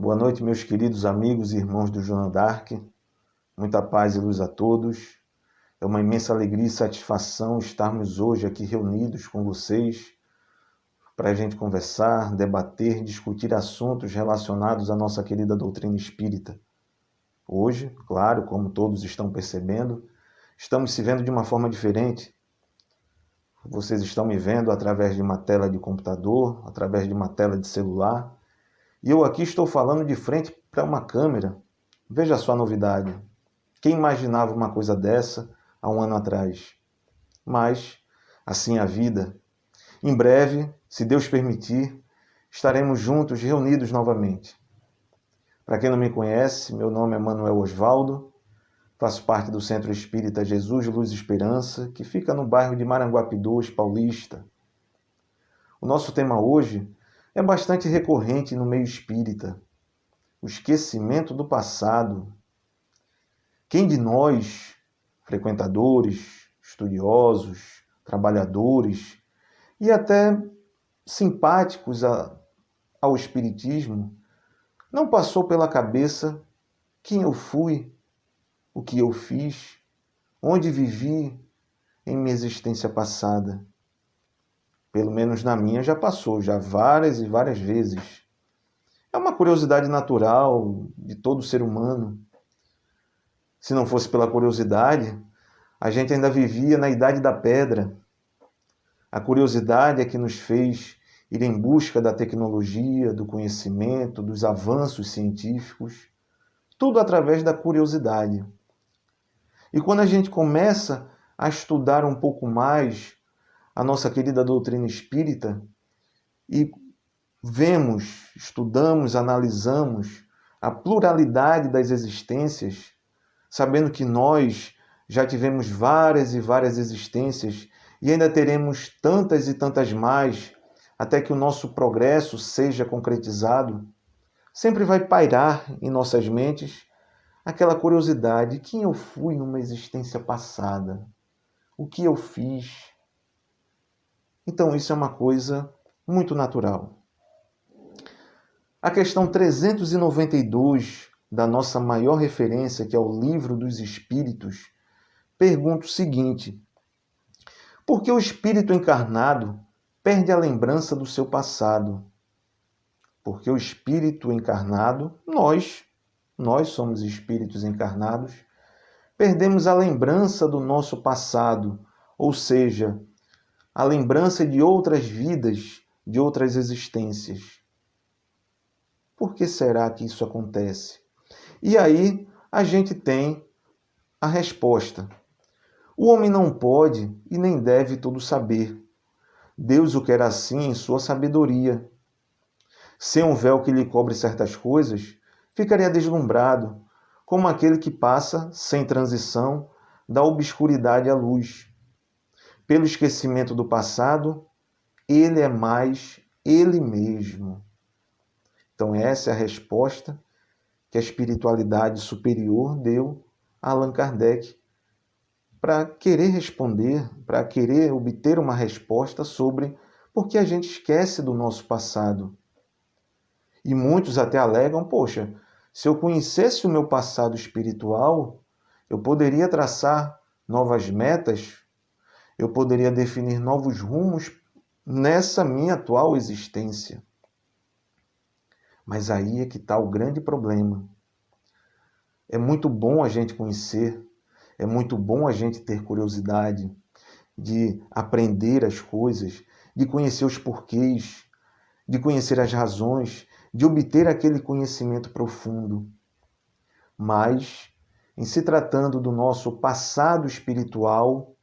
Boa noite, meus queridos amigos e irmãos do Joana d'Arc. Muita paz e luz a todos. É uma imensa alegria e satisfação estarmos hoje aqui reunidos com vocês para a gente conversar, debater, discutir assuntos relacionados à nossa querida doutrina espírita. Hoje, claro, como todos estão percebendo, estamos se vendo de uma forma diferente. Vocês estão me vendo através de uma tela de computador, através de uma tela de celular. E eu aqui estou falando de frente para uma câmera. Veja só a novidade. Quem imaginava uma coisa dessa há um ano atrás? Mas, assim é a vida. Em breve, se Deus permitir, estaremos juntos, reunidos novamente. Para quem não me conhece, meu nome é Manuel Osvaldo, faço parte do Centro Espírita Jesus, Luz e Esperança, que fica no bairro de Maranguape 2, Paulista. O nosso tema hoje é bastante recorrente no meio espírita: o esquecimento do passado. Quem de nós, frequentadores, estudiosos, trabalhadores e até simpáticos ao espiritismo, não passou pela cabeça quem eu fui, o que eu fiz, onde vivi em minha existência passada? Pelo menos na minha já passou, já várias e várias vezes. É uma curiosidade natural de todo ser humano. Se não fosse pela curiosidade, a gente ainda vivia na Idade da Pedra. A curiosidade é que nos fez ir em busca da tecnologia, do conhecimento, dos avanços científicos, tudo através da curiosidade. E quando a gente começa a estudar um pouco mais a nossa querida doutrina espírita e vemos, estudamos, analisamos a pluralidade das existências, sabendo que nós já tivemos várias e várias existências e ainda teremos tantas e tantas mais até que o nosso progresso seja concretizado, sempre vai pairar em nossas mentes aquela curiosidade: quem eu fui numa existência passada? O que eu fiz? Então isso é uma coisa muito natural. A questão 392 da nossa maior referência, que é o Livro dos Espíritos, pergunta o seguinte: por que o espírito encarnado perde a lembrança do seu passado? Porque o espírito encarnado, nós somos espíritos encarnados, perdemos a lembrança do nosso passado, ou seja, a lembrança de outras vidas, de outras existências. Por que será que isso acontece? E aí a gente tem a resposta. O homem não pode e nem deve tudo saber. Deus o quer assim em sua sabedoria. Sem um véu que lhe cobre certas coisas, ficaria deslumbrado, como aquele que passa, sem transição, da obscuridade à luz. Pelo esquecimento do passado, ele é mais ele mesmo. Então essa é a resposta que a espiritualidade superior deu a Allan Kardec para querer responder, para querer obter uma resposta sobre por que a gente esquece do nosso passado. E muitos até alegam: poxa, se eu conhecesse o meu passado espiritual, eu poderia traçar novas metas, eu poderia definir novos rumos nessa minha atual existência. Mas aí é que está o grande problema. É muito bom a gente conhecer, é muito bom a gente ter curiosidade de aprender as coisas, de conhecer os porquês, de conhecer as razões, de obter aquele conhecimento profundo. Mas, em se tratando do nosso passado espiritual,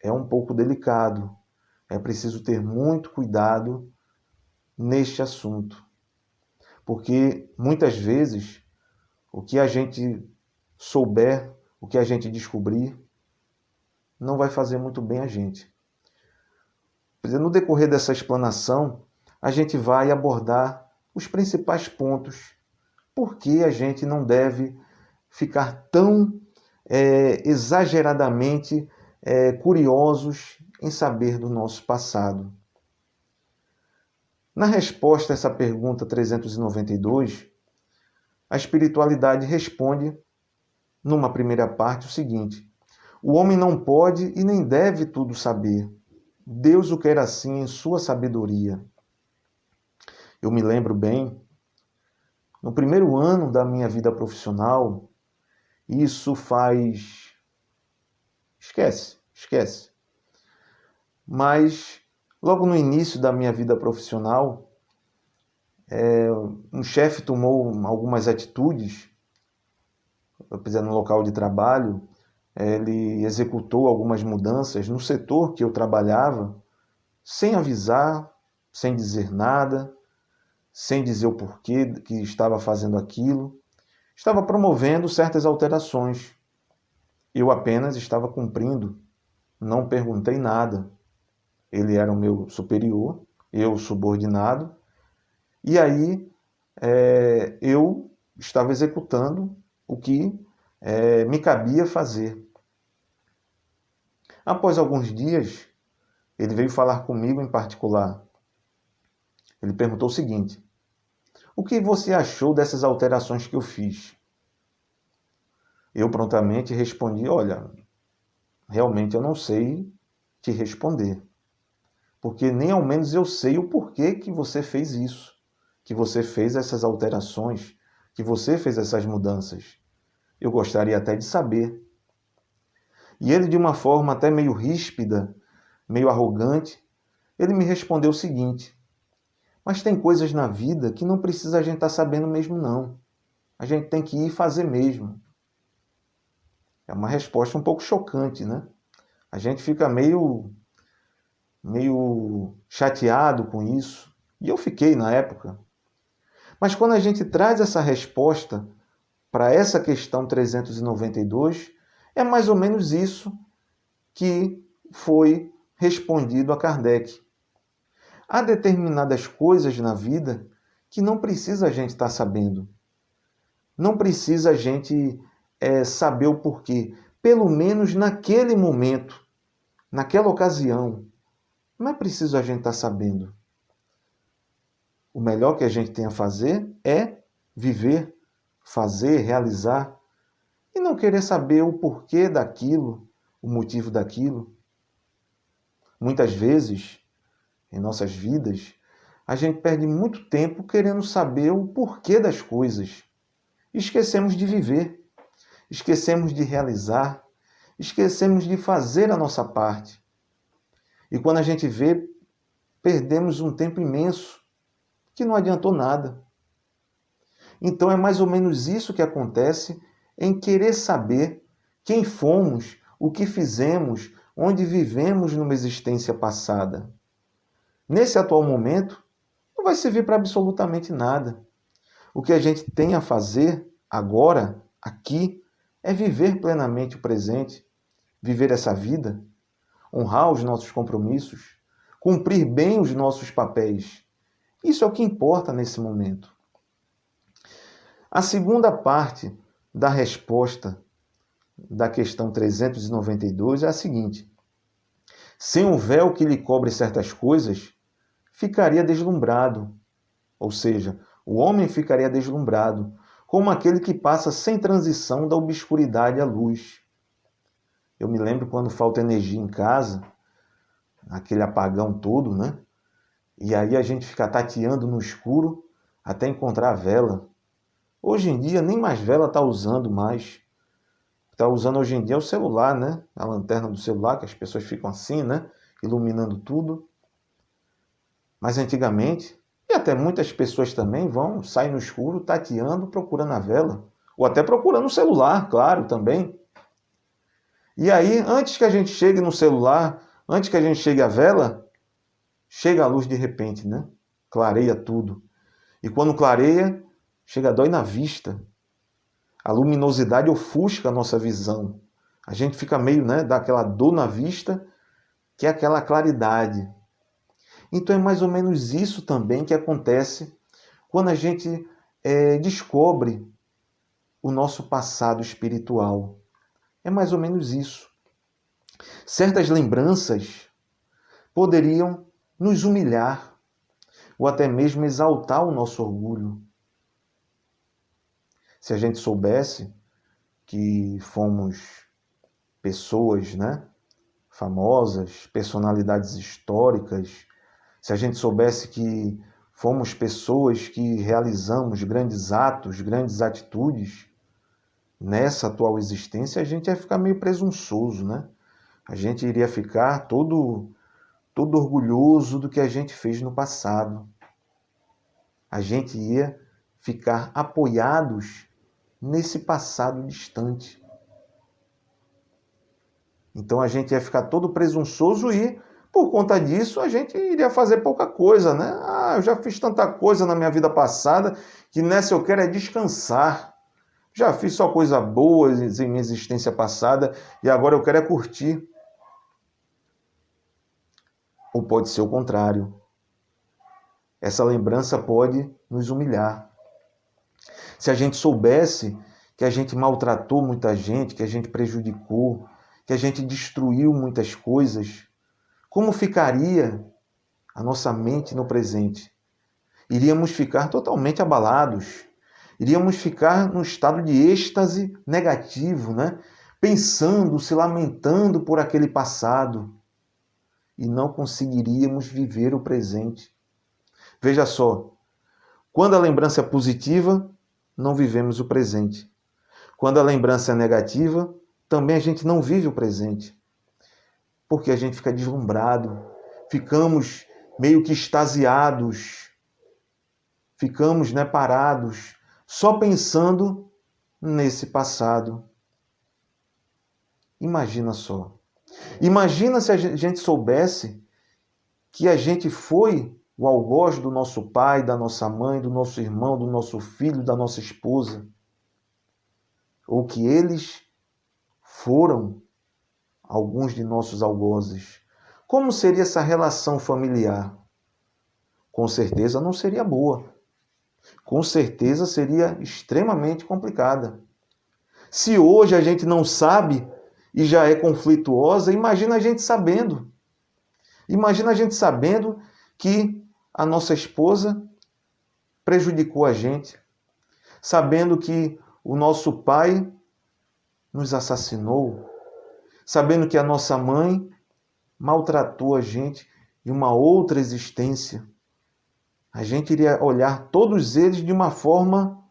é um pouco delicado. É preciso ter muito cuidado neste assunto. Porque, muitas vezes, o que a gente souber, o que a gente descobrir, não vai fazer muito bem a gente. No decorrer dessa explanação, a gente vai abordar os principais pontos. Por que a gente não deve ficar tão exageradamente curiosos em saber do nosso passado? Na resposta a essa pergunta 392, a espiritualidade responde, numa primeira parte, o seguinte: o homem não pode e nem deve tudo saber. Deus o quer assim em sua sabedoria. Eu me lembro bem, no primeiro ano da minha vida profissional, isso faz... Esquece. Mas, logo no início da minha vida profissional, um chefe tomou algumas atitudes, no local de trabalho, ele executou algumas mudanças no setor que eu trabalhava, sem avisar, sem dizer nada, sem dizer o porquê que estava fazendo aquilo. Estava promovendo certas alterações. Eu apenas estava cumprindo, não perguntei nada. Ele era o meu superior, eu subordinado, e aí eu estava executando o que me cabia fazer. Após alguns dias, ele veio falar comigo em particular. Ele perguntou o seguinte: o que você achou dessas alterações que eu fiz? Eu prontamente respondi: olha, realmente eu não sei te responder, porque nem ao menos eu sei o porquê que você fez isso, que você fez essas alterações, que você fez essas mudanças. Eu gostaria até de saber. E ele, de uma forma até meio ríspida, meio arrogante, ele me respondeu o seguinte: mas tem coisas na vida que não precisa a gente estar sabendo mesmo, não. A gente tem que ir fazer mesmo. É uma resposta um pouco chocante, né? A gente fica meio chateado com isso. E eu fiquei na época. Mas quando a gente traz essa resposta para essa questão 392, é mais ou menos isso que foi respondido a Kardec. Há determinadas coisas na vida que não precisa a gente estar sabendo. Não precisa a gente saber o porquê. Pelo menos naquele momento, naquela ocasião, não é preciso a gente estar sabendo. O melhor que a gente tem a fazer é viver, fazer, realizar, e não querer saber o porquê daquilo, o motivo daquilo. Muitas vezes, em nossas vidas, a gente perde muito tempo querendo saber o porquê das coisas. Esquecemos de viver, esquecemos de realizar, esquecemos de fazer a nossa parte. E quando a gente vê, perdemos um tempo imenso que não adiantou nada. Então é mais ou menos isso que acontece em querer saber quem fomos, o que fizemos, onde vivemos numa existência passada. Nesse atual momento, não vai servir para absolutamente nada. O que a gente tem a fazer agora, aqui, é viver plenamente o presente, viver essa vida, honrar os nossos compromissos, cumprir bem os nossos papéis. Isso é o que importa nesse momento. A segunda parte da resposta da questão 392 é a seguinte: sem um véu que lhe cobre certas coisas, ficaria deslumbrado. Ou seja, o homem ficaria deslumbrado, como aquele que passa sem transição da obscuridade à luz. Eu me lembro quando falta energia em casa, aquele apagão todo, né? E aí a gente fica tateando no escuro até encontrar a vela. Hoje em dia nem mais vela está usando mais. Está usando hoje em dia o celular, né? A lanterna do celular, que as pessoas ficam assim, né? Iluminando tudo. Mas antigamente, e até muitas pessoas também saem no escuro, tateando, procurando a vela. Ou até procurando o celular, claro, também. E aí, antes que a gente chegue no celular, antes que a gente chegue à vela, chega a luz de repente, né? Clareia tudo. E quando clareia, chega, dói na vista. A luminosidade ofusca a nossa visão. A gente fica meio, né, dá aquela dor na vista, que é aquela claridade. Então é mais ou menos isso também que acontece quando a gente descobre o nosso passado espiritual. É mais ou menos isso. Certas lembranças poderiam nos humilhar, ou até mesmo exaltar o nosso orgulho. Se a gente soubesse que fomos pessoas, né, famosas, personalidades históricas, se a gente soubesse que fomos pessoas que realizamos grandes atos, grandes atitudes nessa atual existência, a gente ia ficar meio presunçoso, né? A gente iria ficar todo orgulhoso do que a gente fez no passado. A gente ia ficar apoiados nesse passado distante. Então a gente ia ficar todo presunçoso e, por conta disso, a gente iria fazer pouca coisa, né? Eu já fiz tanta coisa na minha vida passada que nessa eu quero é descansar. Já fiz só coisa boa em minha existência passada e agora eu quero é curtir. Ou pode ser o contrário. Essa lembrança pode nos humilhar. Se a gente soubesse que a gente maltratou muita gente, que a gente prejudicou, que a gente destruiu muitas coisas, como ficaria a nossa mente no presente? Iríamos ficar totalmente abalados. Iríamos ficar num estado de êxtase negativo, né? Pensando, se lamentando por aquele passado. E não conseguiríamos viver o presente. Veja só, quando a lembrança é positiva, não vivemos o presente. Quando a lembrança é negativa, também a gente não vive o presente. Porque a gente fica deslumbrado, ficamos meio que extasiados, ficamos, né, parados, só pensando nesse passado. Imagina só. Imagina se a gente soubesse que a gente foi o algoz do nosso pai, da nossa mãe, do nosso irmão, do nosso filho, da nossa esposa. Ou que eles foram alguns de nossos algozes. Como seria essa relação familiar? Com certeza não seria boa. Com certeza seria extremamente complicada. Se hoje a gente não sabe e já é conflituosa, imagina a gente sabendo. Imagina a gente sabendo que a nossa esposa prejudicou a gente, sabendo que o nosso pai nos assassinou, sabendo que a nossa mãe maltratou a gente em uma outra existência. A gente iria olhar todos eles de uma forma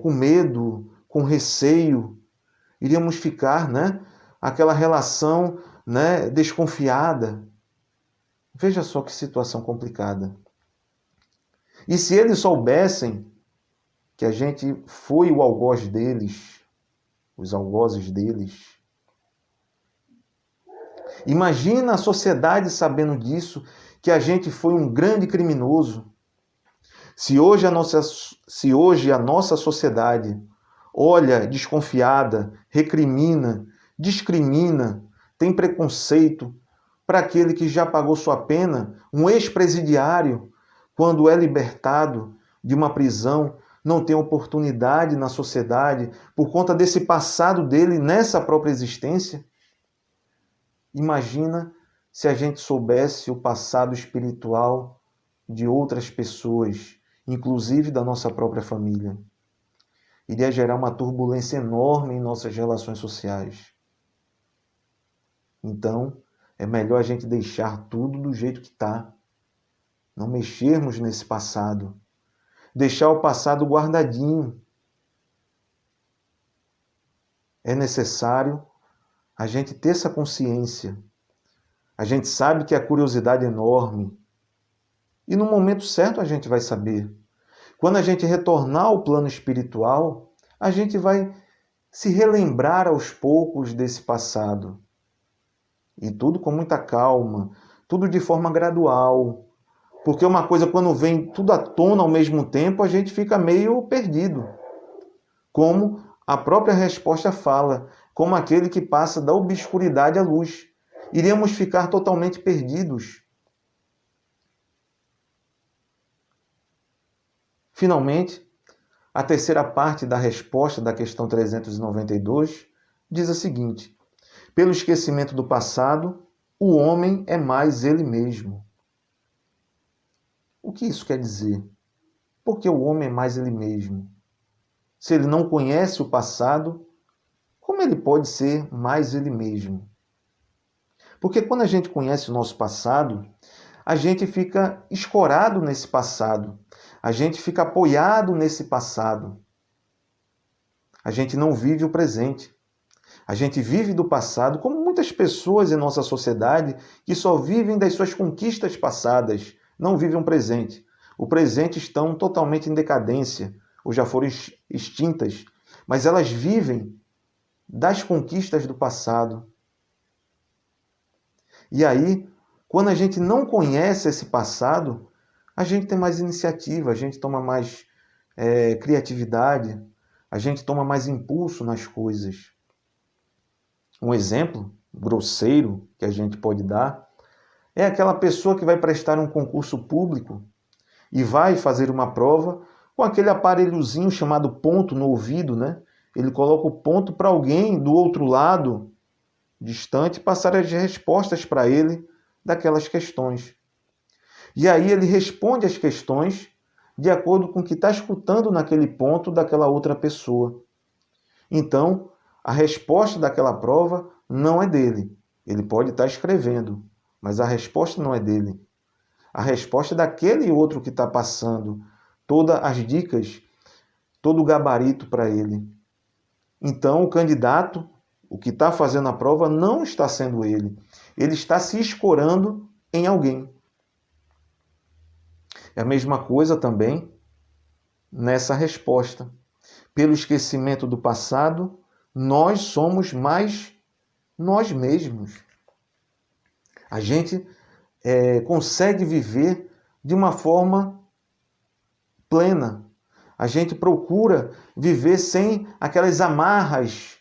com medo, com receio. Iríamos ficar, né, aquela relação, né, desconfiada. Veja só que situação complicada. E se eles soubessem que a gente foi o algoz deles, os algozes deles. Imagina a sociedade sabendo disso, que a gente foi um grande criminoso. Se hoje a nossa sociedade olha desconfiada, recrimina, discrimina, tem preconceito para aquele que já pagou sua pena, um ex-presidiário, quando é libertado de uma prisão, não tem oportunidade na sociedade por conta desse passado dele nessa própria existência. Imagina se a gente soubesse o passado espiritual de outras pessoas, inclusive da nossa própria família. Iria gerar uma turbulência enorme em nossas relações sociais. Então, é melhor a gente deixar tudo do jeito que está. Não mexermos nesse passado. Deixar o passado guardadinho. É necessário a gente ter essa consciência. A gente sabe que a curiosidade é enorme. E no momento certo a gente vai saber. Quando a gente retornar ao plano espiritual, a gente vai se relembrar aos poucos desse passado. E tudo com muita calma, tudo de forma gradual. Porque uma coisa, quando vem tudo à tona ao mesmo tempo, a gente fica meio perdido. Como a própria resposta fala, como aquele que passa da obscuridade à luz. Iríamos ficar totalmente perdidos. Finalmente, a terceira parte da resposta da questão 392 diz a seguinte: pelo esquecimento do passado, o homem é mais ele mesmo. O que isso quer dizer? Por que o homem é mais ele mesmo? Se ele não conhece o passado, como ele pode ser mais ele mesmo? Porque quando a gente conhece o nosso passado, a gente fica escorado nesse passado, a gente fica apoiado nesse passado. A gente não vive o presente. A gente vive do passado, como muitas pessoas em nossa sociedade que só vivem das suas conquistas passadas, não vivem o presente. O presente estão totalmente em decadência, ou já foram extintas, mas elas vivem das conquistas do passado. E aí, quando a gente não conhece esse passado, a gente tem mais iniciativa, a gente toma mais criatividade, a gente toma mais impulso nas coisas. Um exemplo grosseiro que a gente pode dar é aquela pessoa que vai prestar um concurso público e vai fazer uma prova com aquele aparelhozinho chamado ponto no ouvido, né? Ele coloca o ponto para alguém do outro lado, distante, passar as respostas para ele daquelas questões. E aí ele responde as questões de acordo com o que está escutando naquele ponto daquela outra pessoa. Então, a resposta daquela prova não é dele. Ele pode estar escrevendo, mas a resposta não é dele. A resposta é daquele outro que está passando todas as dicas, todo o gabarito para ele. Então, o candidato, o que está fazendo a prova, não está sendo ele. Ele está se escorando em alguém. É a mesma coisa também nessa resposta. Pelo esquecimento do passado, nós somos mais nós mesmos. A gente consegue viver de uma forma plena. A gente procura viver sem aquelas amarras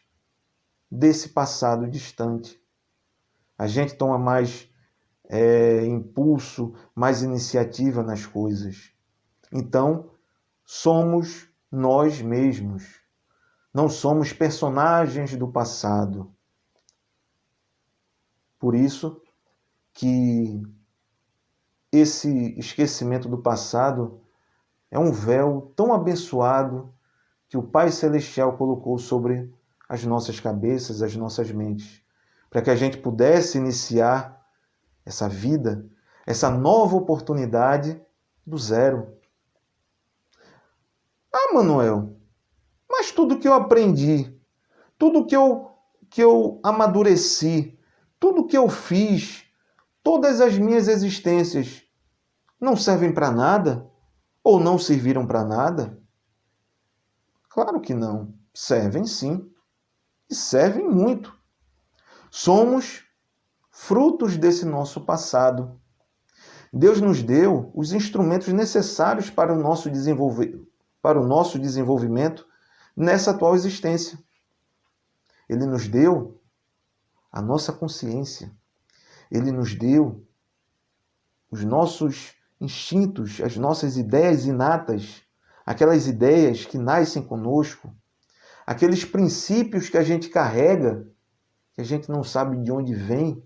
desse passado distante. A gente toma mais impulso, mais iniciativa nas coisas. Então, somos nós mesmos. Não somos personagens do passado. Por isso que esse esquecimento do passado é um véu tão abençoado que o Pai Celestial colocou sobre as nossas cabeças, as nossas mentes, para que a gente pudesse iniciar essa vida, essa nova oportunidade do zero. Ah, Manuel, mas tudo que eu aprendi, tudo que eu amadureci, tudo que eu fiz, todas as minhas existências, não servem para nada? Ou não serviram para nada? Claro que não. Servem sim. E servem muito. Somos frutos desse nosso passado. Deus nos deu os instrumentos necessários para o nosso desenvolvimento nessa atual existência. Ele nos deu a nossa consciência. Ele nos deu os nossos instintos, as nossas ideias inatas, aquelas ideias que nascem conosco, aqueles princípios que a gente carrega, que a gente não sabe de onde vem,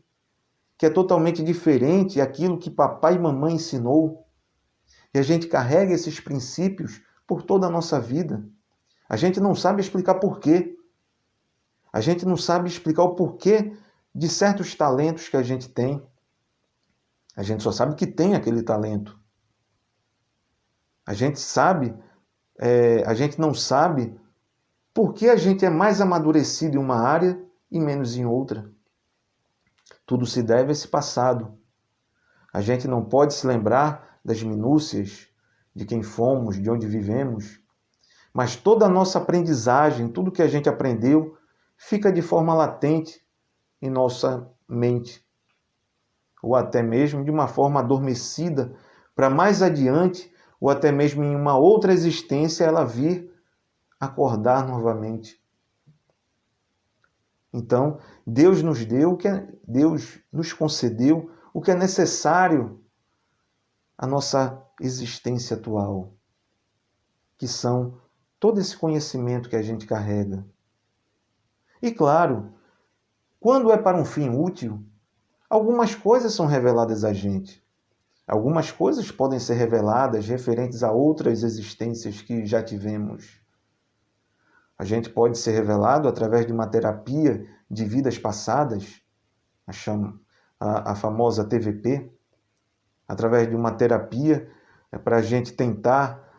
que é totalmente diferente daquilo que papai e mamãe ensinou. E a gente carrega esses princípios por toda a nossa vida. A gente não sabe explicar por quê. A gente não sabe explicar o porquê de certos talentos que a gente tem. A gente só sabe que tem aquele talento. A gente não sabe por que a gente é mais amadurecido em uma área e menos em outra. Tudo se deve a esse passado. A gente não pode se lembrar das minúcias, de quem fomos, de onde vivemos, mas toda a nossa aprendizagem, tudo que a gente aprendeu, fica de forma latente em nossa mente, ou até mesmo de uma forma adormecida, para mais adiante, ou até mesmo em uma outra existência, ela vir acordar novamente. Então, Deus nos concedeu o que é necessário à nossa existência atual, que são todo esse conhecimento que a gente carrega. E claro, quando é para um fim útil, algumas coisas são reveladas a gente. Algumas coisas podem ser reveladas referentes a outras existências que já tivemos. A gente pode ser revelado através de uma terapia de vidas passadas, a famosa TVP, através de uma terapia para a gente tentar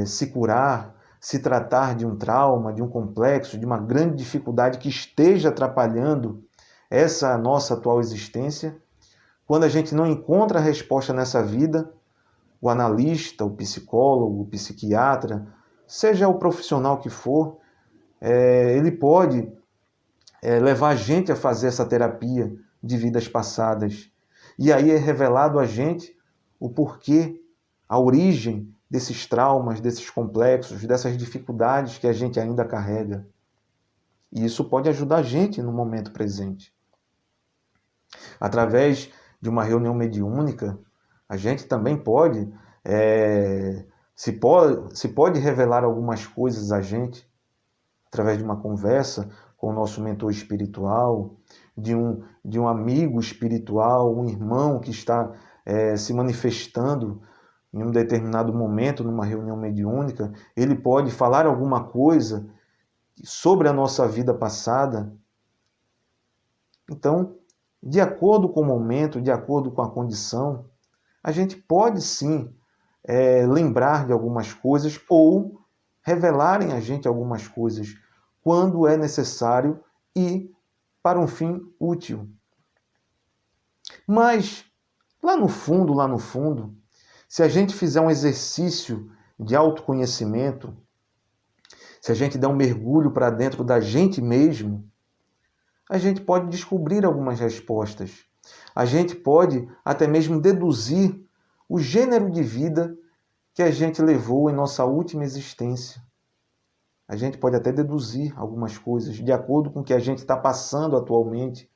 se curar, se tratar de um trauma, de um complexo, de uma grande dificuldade que esteja atrapalhando essa nossa atual existência. Quando a gente não encontra a resposta nessa vida, o analista, o psicólogo, o psiquiatra, seja o profissional que for, ele pode levar a gente a fazer essa terapia de vidas passadas. E aí é revelado a gente o porquê, a origem desses traumas, desses complexos, dessas dificuldades que a gente ainda carrega. E isso pode ajudar a gente no momento presente. Através de uma reunião mediúnica, a gente também se pode revelar algumas coisas a gente, através de uma conversa com o nosso mentor espiritual, de um amigo espiritual, um irmão que está se manifestando em um determinado momento, numa reunião mediúnica, ele pode falar alguma coisa sobre a nossa vida passada. Então, de acordo com o momento, de acordo com a condição, a gente pode sim lembrar de algumas coisas ou revelarem a gente algumas coisas quando é necessário e para um fim útil. Mas, lá no fundo, se a gente fizer um exercício de autoconhecimento, se a gente der um mergulho para dentro da gente mesmo, a gente pode descobrir algumas respostas. A gente pode até mesmo deduzir o gênero de vida que a gente levou em nossa última existência. A gente pode até deduzir algumas coisas de acordo com o que a gente está passando atualmente,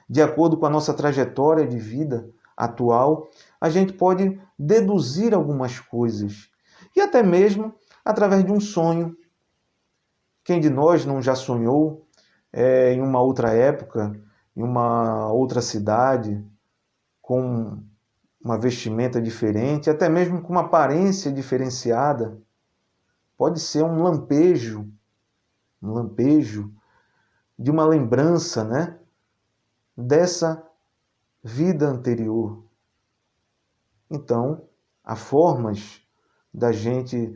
de acordo com a nossa trajetória de vida atual, a gente pode deduzir algumas coisas. E até mesmo através de um sonho. Quem de nós não já sonhou em uma outra época, em uma outra cidade, com uma vestimenta diferente, até mesmo com uma aparência diferenciada? Pode ser um lampejo de uma lembrança, né, dessa vida anterior. Então, há formas da gente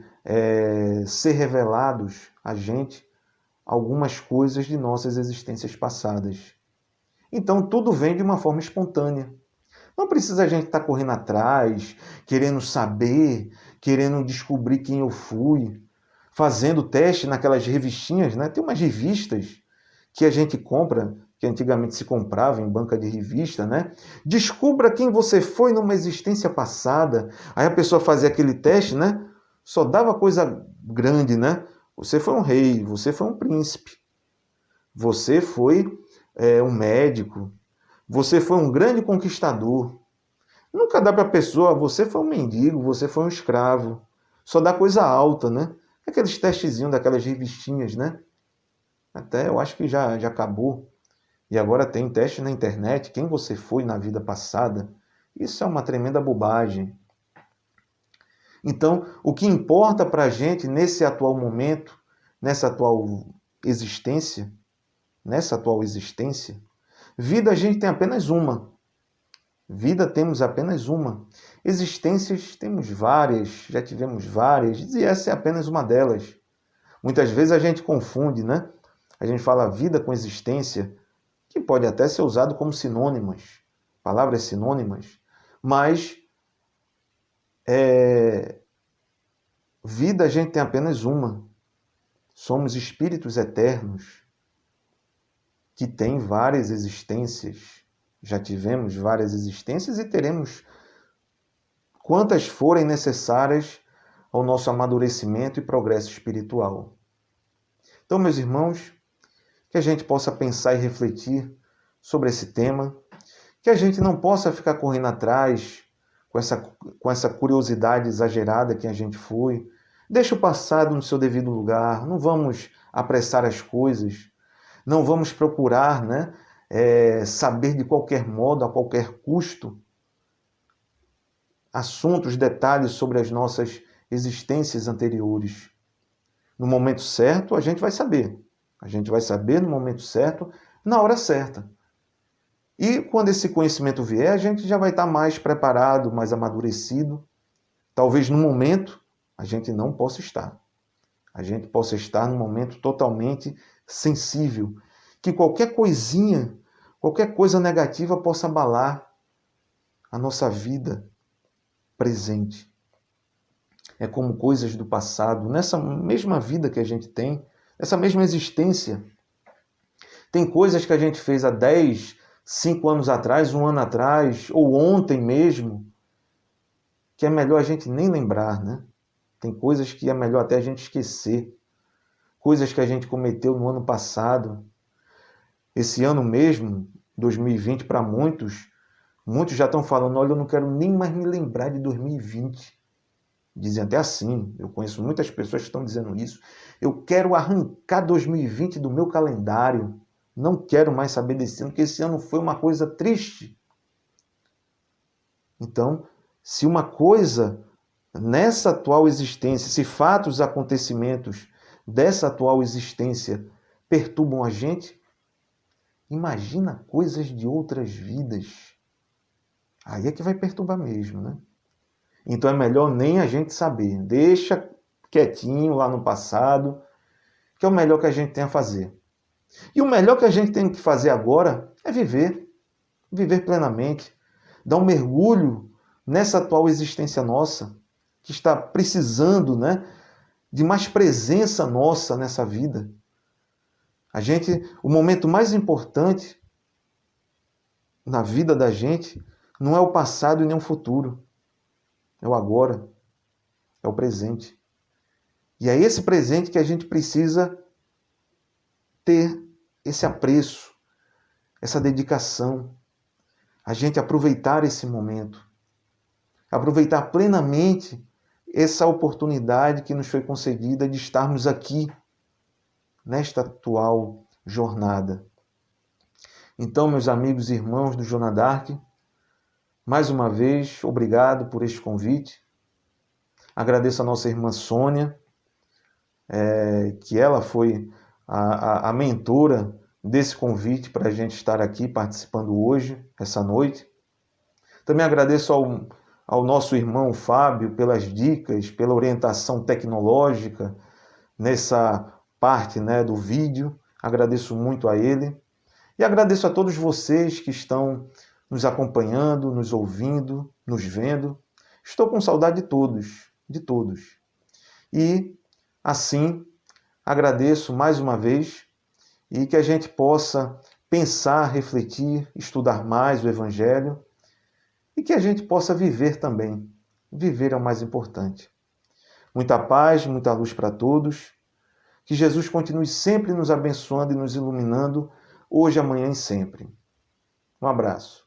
ser revelados a gente algumas coisas de nossas existências passadas. Então, tudo vem de uma forma espontânea. Não precisa a gente estar correndo atrás, querendo saber, querendo descobrir quem eu fui, fazendo teste naquelas revistinhas, né? Tem umas revistas que a gente compra, que antigamente se comprava em banca de revista, né? Descubra quem você foi numa existência passada. Aí a pessoa fazia aquele teste, né? Só dava coisa grande, né? Você foi um rei, você foi um príncipe, você foi um médico, você foi um grande conquistador. Nunca dá para a pessoa, você foi um mendigo, você foi um escravo. Só dá coisa alta, né? Aqueles testezinhos daquelas revistinhas, né? Até eu acho que já acabou. E agora tem teste na internet, quem você foi na vida passada. Isso é uma tremenda bobagem. Então, o que importa para a gente nesse atual momento, nessa atual existência, vida a gente tem apenas uma. Vida temos apenas uma. Existências temos várias, já tivemos várias, e essa é apenas uma delas. Muitas vezes a gente confunde, né? A gente fala vida com existência, que pode até ser usado como sinônimas, palavras sinônimas, mas vida a gente tem apenas uma. Somos espíritos eternos que têm várias existências. Já tivemos várias existências e teremos quantas forem necessárias ao nosso amadurecimento e progresso espiritual. Então, meus irmãos, que a gente possa pensar e refletir sobre esse tema, que a gente não possa ficar correndo atrás com essa curiosidade exagerada que a gente foi. Deixa o passado no seu devido lugar, não vamos apressar as coisas, não vamos procurar, né, saber de qualquer modo, a qualquer custo, assuntos, detalhes sobre as nossas existências anteriores. No momento certo, a gente vai saber. A gente vai saber no momento certo, na hora certa. E quando esse conhecimento vier, a gente já vai estar mais preparado, mais amadurecido. Talvez no momento a gente não possa estar. A gente possa estar num momento totalmente sensível, que qualquer coisinha, qualquer coisa negativa possa abalar a nossa vida presente. É como coisas do passado, nessa mesma vida que a gente tem, nessa mesma existência. Tem coisas que a gente fez há 10, 5 anos atrás, 1 ano atrás, ou ontem mesmo, que é melhor a gente nem lembrar, né? Tem coisas que é melhor até a gente esquecer. Coisas que a gente cometeu no ano passado. Esse ano mesmo, 2020, para muitos já estão falando, olha, eu não quero nem mais me lembrar de 2020. Dizem até assim, eu conheço muitas pessoas que estão dizendo isso. Eu quero arrancar 2020 do meu calendário. Não quero mais saber desse ano, porque esse ano foi uma coisa triste. Então, se uma coisa nessa atual existência, se fatos, acontecimentos dessa atual existência perturbam a gente, imagina coisas de outras vidas. Aí é que vai perturbar mesmo, né? Então é melhor nem a gente saber. Deixa quietinho lá no passado, que é o melhor que a gente tem a fazer. E o melhor que a gente tem que fazer agora é viver. Viver plenamente. Dar um mergulho nessa atual existência nossa, que está precisando, né, de mais presença nossa nessa vida. O momento mais importante na vida da gente não é o passado e nem o futuro. É o agora, é o presente. E é esse presente que a gente precisa ter esse apreço, essa dedicação, a gente aproveitar esse momento, aproveitar plenamente essa oportunidade que nos foi concedida de estarmos aqui, nesta atual jornada. Então, meus amigos e irmãos do Joana d'Arc, mais uma vez, obrigado por este convite. Agradeço a nossa irmã Sônia, que ela foi a mentora desse convite para a gente estar aqui participando hoje, essa noite. Também agradeço ao nosso irmão Fábio pelas dicas, pela orientação tecnológica nessa parte, né, do vídeo. Agradeço muito a ele. E agradeço a todos vocês que estão nos acompanhando, nos ouvindo, nos vendo. Estou com saudade de todos, de todos. E, assim, agradeço mais uma vez e que a gente possa pensar, refletir, estudar mais o Evangelho e que a gente possa viver também. Viver é o mais importante. Muita paz, muita luz para todos. Que Jesus continue sempre nos abençoando e nos iluminando, hoje, amanhã e sempre. Um abraço.